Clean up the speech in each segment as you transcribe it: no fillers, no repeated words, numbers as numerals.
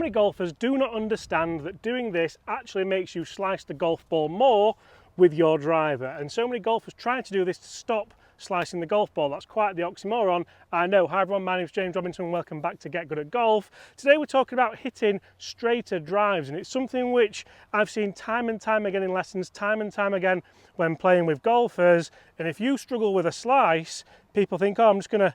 many golfers do not understand that doing this actually makes you slice the golf ball more with your driver, and so many golfers try to do this to stop slicing the golf ball. That's quite the oxymoron, I know. Hi everyone, my name is James Robinson and welcome back to Get Good at Golf. Today we're talking about hitting straighter drives, and it's something which I've seen time and time again in lessons, time and time again when playing with golfers. And if you struggle with a slice, people think, oh, I'm just gonna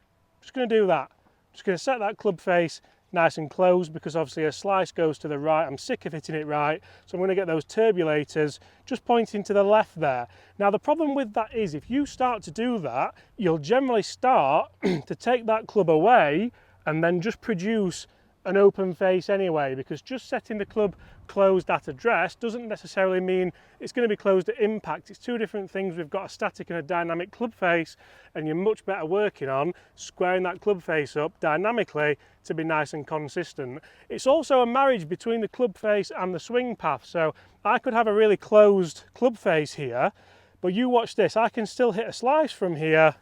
do that. I'm just gonna set that club face nice and closed, because obviously a slice goes to the right. I'm sick of hitting it right, so I'm going to get those turbulators just pointing to the left there. Now the problem with that is, if you start to do that, you'll generally start to take that club away and then just produce an open face anyway, because just setting the club closed at address doesn't necessarily mean it's going to be closed at impact. It's two different things. We've got a static and a dynamic club face, and you're much better working on squaring that club face up dynamically to be nice and consistent. It's also a marriage between the club face and the swing path. So I could have a really closed club face here, but you watch this, I can still hit a slice from here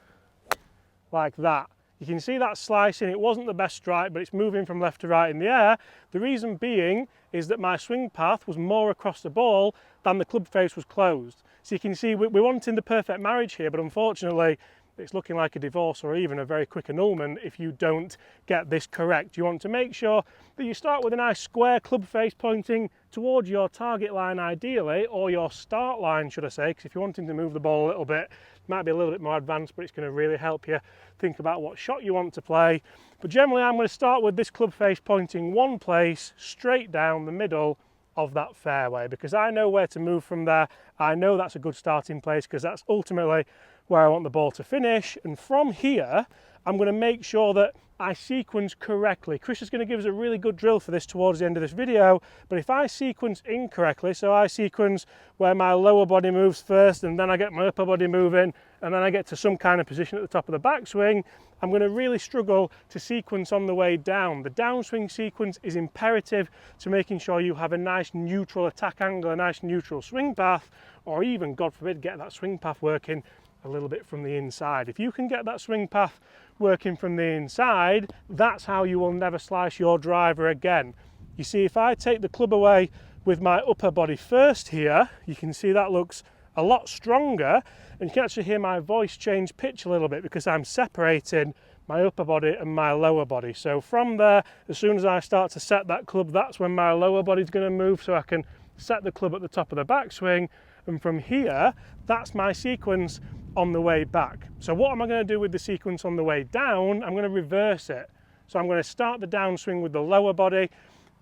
like that. You can see that slicing. It wasn't the best strike, but it's moving from left to right in the air. The reason being is that my swing path was more across the ball than the club face was closed. So you can see we're wanting the perfect marriage here, but unfortunately it's looking like a divorce or even a very quick annulment if you don't get this correct. You want to make sure that you start with a nice square club face pointing towards your target line ideally, or your start line should I say, because if you're wanting to move the ball a little bit, it might be a little bit more advanced, but it's going to really help you think about what shot you want to play. But generally I'm going to start with this club face pointing one place, straight down the middle of that fairway, because I know where to move from there. I know that's a good starting place, because that's ultimately where I want the ball to finish. And from here I'm going to make sure that I sequence correctly. Chris is going to give us a really good drill for this towards the end of this video, but if I sequence incorrectly, so I sequence where my lower body moves first and then I get my upper body moving and then I get to some kind of position at the top of the backswing, I'm going to really struggle to sequence on the way down. The downswing sequence is imperative to making sure you have a nice neutral attack angle, a nice neutral swing path, or even, God forbid, get that swing path working a little bit from the inside. If you can get that swing path working from the inside, that's how you will never slice your driver again. You see, if I take the club away with my upper body first here, you can see that looks a lot stronger, and you can actually hear my voice change pitch a little bit because I'm separating my upper body and my lower body. So from there, as soon as I start to set that club, that's when my lower body is going to move, so I can set the club at the top of the backswing, and from here that's my sequence on the way back. So what am I going to do with the sequence on the way down? I'm going to reverse it. So I'm going to start the downswing with the lower body,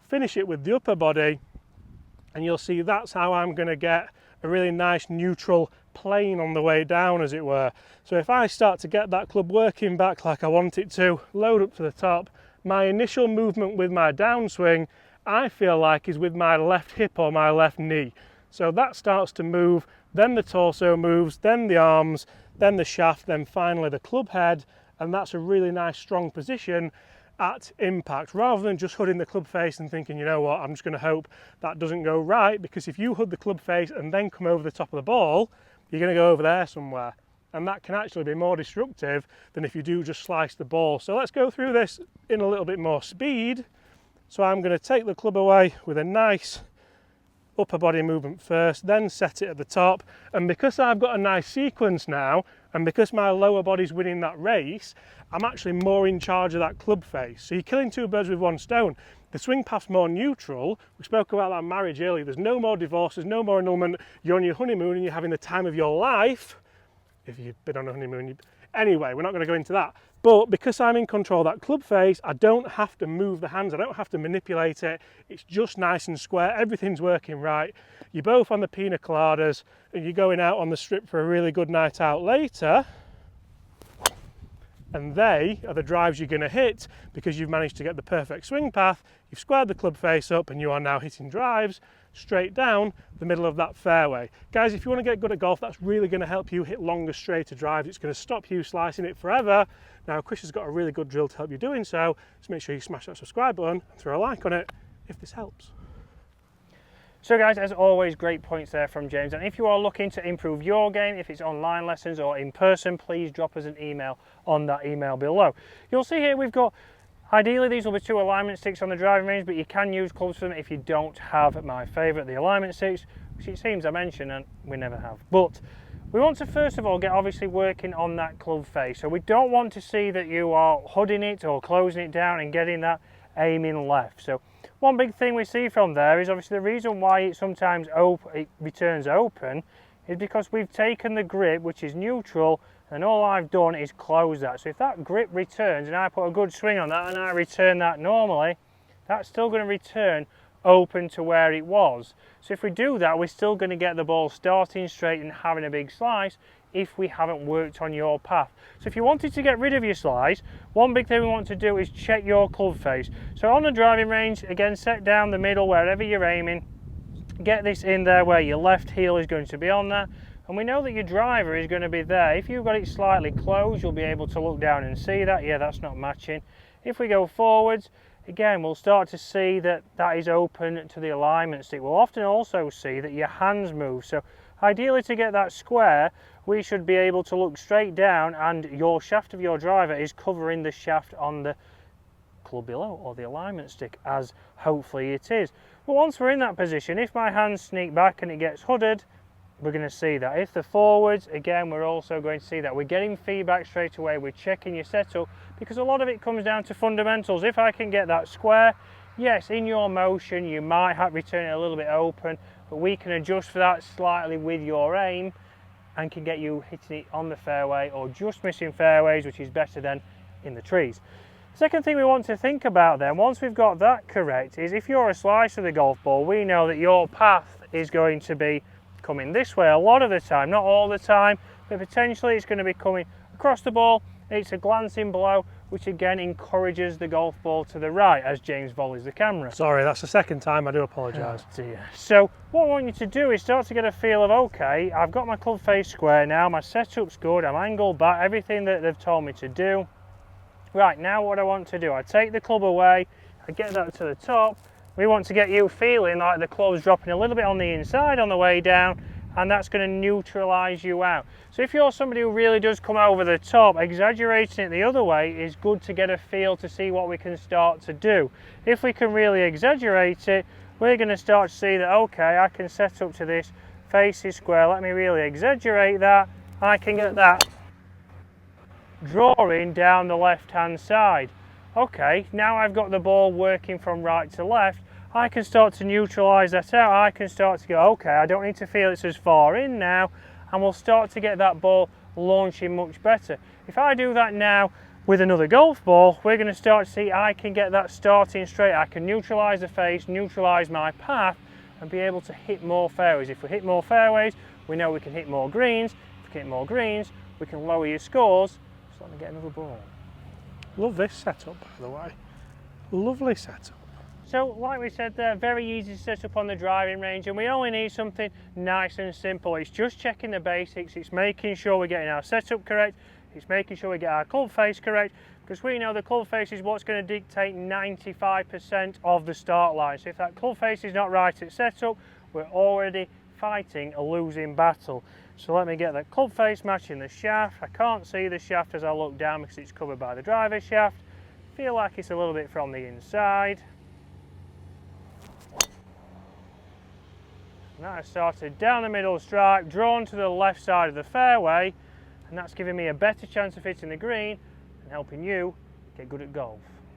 finish it with the upper body, and you'll see that's how I'm going to get a really nice neutral plane on the way down, as it were. So if I start to get that club working back like I want it to, load up to the top, my initial movement with my downswing, I feel like, is with my left hip or my left knee. So that starts to move, then the torso moves, then the arms, then the shaft, then finally the club head, and that's a really nice strong position at impact, rather than just hooding the club face and thinking, you know what, I'm just going to hope that doesn't go right, because if you hood the club face and then come over the top of the ball, you're going to go over there somewhere, and that can actually be more destructive than if you do just slice the ball. So let's go through this in a little bit more speed. So I'm going to take the club away with a nice upper body movement first, then set it at the top, and because I've got a nice sequence now, and because my lower body's winning that race, I'm actually more in charge of that club face. So you're killing two birds with one stone. The swing path's more neutral. We spoke about that marriage earlier. There's no more divorce, there's no more annulment. You're on your honeymoon and you're having the time of your life. If you've been on a honeymoon, anyway, we're not going to go into that. But because I'm in control of that club face, I don't have to move the hands, I don't have to manipulate it. It's just nice and square, everything's working right. You're both on the pina coladas and you're going out on the strip for a really good night out later. And they are the drives you're going to hit because you've managed to get the perfect swing path, you've squared the club face up, and you are now hitting drives straight down the middle of that fairway. Guys, if you want to get good at golf, that's really going to help you hit longer, straighter drives. It's going to stop you slicing it forever. Now, Chris has got a really good drill to help you doing so make sure you smash that subscribe button and throw a like on it if this helps. So guys, as always, great points there from James, and if you are looking to improve your game, if it's online lessons or in person, please drop us an email on that email below. You'll see here we've got Ideally these will be 2 alignment sticks on the driving range, but you can use clubs for them if you don't have my favourite, the alignment sticks, which it seems I mentioned and we never have. But we want to first of all get obviously working on that club face. So we don't want to see that you are hooding it or closing it down and getting that aiming left. So one big thing we see from there is obviously the reason why it sometimes returns open is because we've taken the grip, which is neutral, and all I've done is close that. So if that grip returns and I put a good swing on that and I return that normally, that's still going to return open to where it was. So if we do that, we're still going to get the ball starting straight and having a big slice if we haven't worked on your path. So if you wanted to get rid of your slice, one big thing we want to do is check your club face. So on the driving range, again, set down the middle wherever you're aiming, get this in there where your left heel is going to be on there, and we know that your driver is going to be there. If you've got it slightly closed, you'll be able to look down and see that. Yeah, that's not matching. If we go forwards, again, we'll start to see that that is open to the alignment stick. We'll often also see that your hands move. So ideally to get that square, we should be able to look straight down and your shaft of your driver is covering the shaft on the club below or the alignment stick, as hopefully it is. But once we're in that position, if my hands sneak back and it gets hooded, we're going to see that. If the forwards, again, we're also going to see that. We're getting feedback straight away, we're checking your setup, because a lot of it comes down to fundamentals. If I can get that square, yes, in your motion you might have return it a little bit open, but we can adjust for that slightly with your aim and can get you hitting it on the fairway or just missing fairways, which is better than in the trees. Second thing we want to think about then, once we've got that correct, is if you're a slicer of the golf ball, we know that your path is going to be coming this way a lot of the time, not all the time, but potentially it's going to be coming across the ball. It's a glancing blow, which again encourages the golf ball to the right as James volleys the camera. Sorry, that's the second time, I do apologise. Oh dear. So what I want you to do is start to get a feel of, okay, I've got my club face square now, my setup's good, I'm angled back, everything that they've told me to do. Right, now what I want to do, I take the club away, I get that to the top. We want to get you feeling like the club's dropping a little bit on the inside on the way down, and that's going to neutralise you out. So if you're somebody who really does come over the top, exaggerating it the other way is good to get a feel to see what we can start to do. If we can really exaggerate it, we're going to start to see that, okay, I can set up to this, face is square, let me really exaggerate that, I can get that drawing down the left hand side. Okay, now I've got the ball working from right to left, I can start to neutralise that out. I can start to go, okay, I don't need to feel it's as far in now, and we'll start to get that ball launching much better. If I do that now with another golf ball, we're going to start to see I can get that starting straight. I can neutralise the face, neutralise my path, and be able to hit more fairways. If we hit more fairways, we know we can hit more greens. If we can hit more greens, we can lower your scores. So let me get another ball. Love this setup, by the way. Lovely setup. So like we said there, very easy to set up on the driving range, and we only need something nice and simple. It's just checking the basics, it's making sure we're getting our setup correct, it's making sure we get our club face correct, because we know the club face is what's going to dictate 95% of the start line. So if that club face is not right at setup, we're already fighting a losing battle. So let me get that club face matching the shaft. I can't see the shaft as I look down because it's covered by the driver shaft. Feel like it's a little bit from the inside. Now I started down the middle stripe, drawn to the left side of the fairway, and that's giving me a better chance of hitting the green and helping you get good at golf.